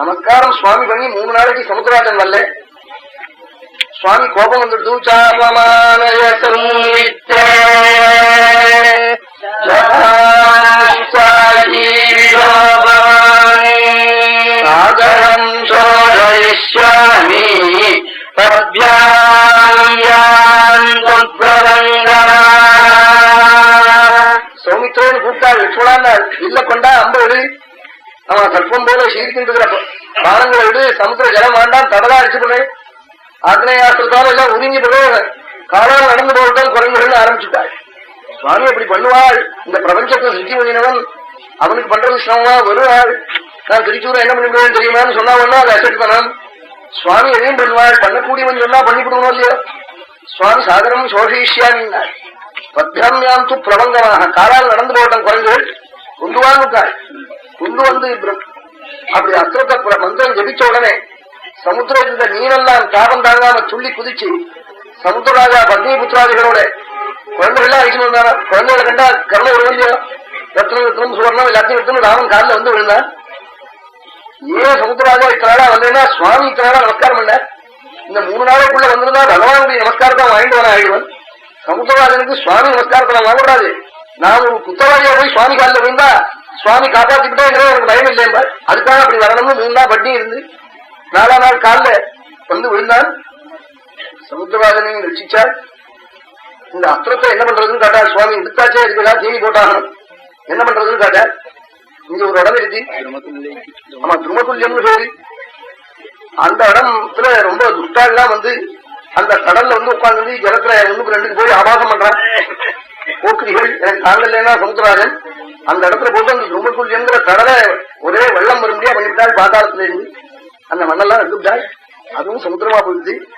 நமஸ்காரம் சுவாமி பண்ணி 3 நாளைக்கு சமுத்திராஜன் வரல. சுவாமி கோபம் வந்துடுது. சாபமானய சாகரம் சோதயிஷ்யாமி சௌமித்ரன்னு கூப்பிட்டாள். லட்சுமணான்னாள். இல்ல கொண்டா அம்ப விடு, அவன் கற்பம் போல சீர்கின்ற பானங்களை விடு, சமுத்திர ஜலம் வேண்டாம், தடலா அடிச்சு போடு, ஆக்னேயாஸ்திரத்தால எல்லாம் உறிஞ்சி போடு, காலம் நடந்து போகட்டும் குரங்குகள் ஆரம்பிச்சுட்டாள். சுவாமி அப்படி பண்ணுவாள். இந்த பிரபஞ்சத்தை சுத்தி பண்ணினவன் அவனுக்கு பண்றது சிரமமா வருவாள். நான் திருச்சூர் என்ன பண்ணிவிடுவேன் தெரியுமான்னு சொன்னாவன்னா அதை அசெப்ட் பண்ணான். சுவாமி எதையும் பண்ணுவாள். பண்ணக்கூடியவன் சொன்னா பண்ணிவிடுவோம் இல்லையோ. சுவாமி சாகரம் சோஷயிஷ்யாமின்னாள். பத்யாமியாம் து பிரபங்கமாக காலால் நடந்து போகட்டும் குரங்குகள் கொண்டு வாங்கிட்டாள். கொண்டு வந்து அப்படி அஸ்திரத்தை மந்திரம் ஜபிச்ச உடனே சமுத்திரத்துல மீனெல்லாம் தாபம் தாங்காம துள்ளி குதிச்சு சமுத்திரராஜா பத்னி புத்திராதிகளோட குழந்தைகள்லாம் அழிச்சுன்னு வந்தாரா. குழந்தைகளை கண்டா கருணை ஒரு இல்லையோ. ரத்னம் சுவர்ணம் எல்லாத்தையும் எடுத்துன்னு ராமன் காலில் வந்து விழுந்தான். ஏன் சமுத்திரராஜா இத்தனாளா வந்தேன்னா சுவாமி இத்தனாளா நமஸ்காரம் பண்ண. இந்த 3 நாளைக்குள்ள வந்திருந்தா பகவானுடைய நமஸ்காரத்தை வாங்கிட்டு வர ஆயிடுவன். சமுத்திரராஜனுக்கு சுவாமி நமஸ்காரத்தை வாங்கக்கூடாது. நான் ஒரு குத்தவாளியா போய் சுவாமி காலில் விழுந்தா சுவாமி காப்பாத்திக்கிட்டே எனக்கு பயம் இல்லையா. அதுக்காக அப்படி வரணும்னு 3 நாள் பட்டி இருந்து 4ஆம் நாள் காலில் வந்து விழுந்தான். சமுத்திரராஜனையும் ரட்சிச்சார். இந்த அஸ்திரத்தை என்ன பண்றதுன்னு கேட்டார். சுவாமி எடுத்தாச்சே இதுக்கெல்லாம் தீனி போட்டாகணும், என்ன பண்றதுன்னு கேட்டார். இங்க ஒரு இடம் இருக்கு, ஆமா திருமதுல்யம்னு சொல்லி, அந்த இடத்துல ரொம்ப துஷ்டாலாம் வந்து அந்த கடல்ல வந்து உட்கார்ந்து ஜலத்துல 1-2 போய் ஆபாசம் பண்றான். போக்கிரிகள் எனக்கு தாங்கலைன்னா சமுத்திரராஜன் அந்த இடத்துல போட்டு அந்த திருமதுல்யம்ங்கிற கடலை ஒரே வெள்ளம் வரும்படியா பண்ணிவிட்டாள். பாதாளத்துல இருந்து அந்த மண்ணெல்லாம் எடுத்துவிட்டாள். அதுவும் சமுத்திரமா போயிடுச்சு.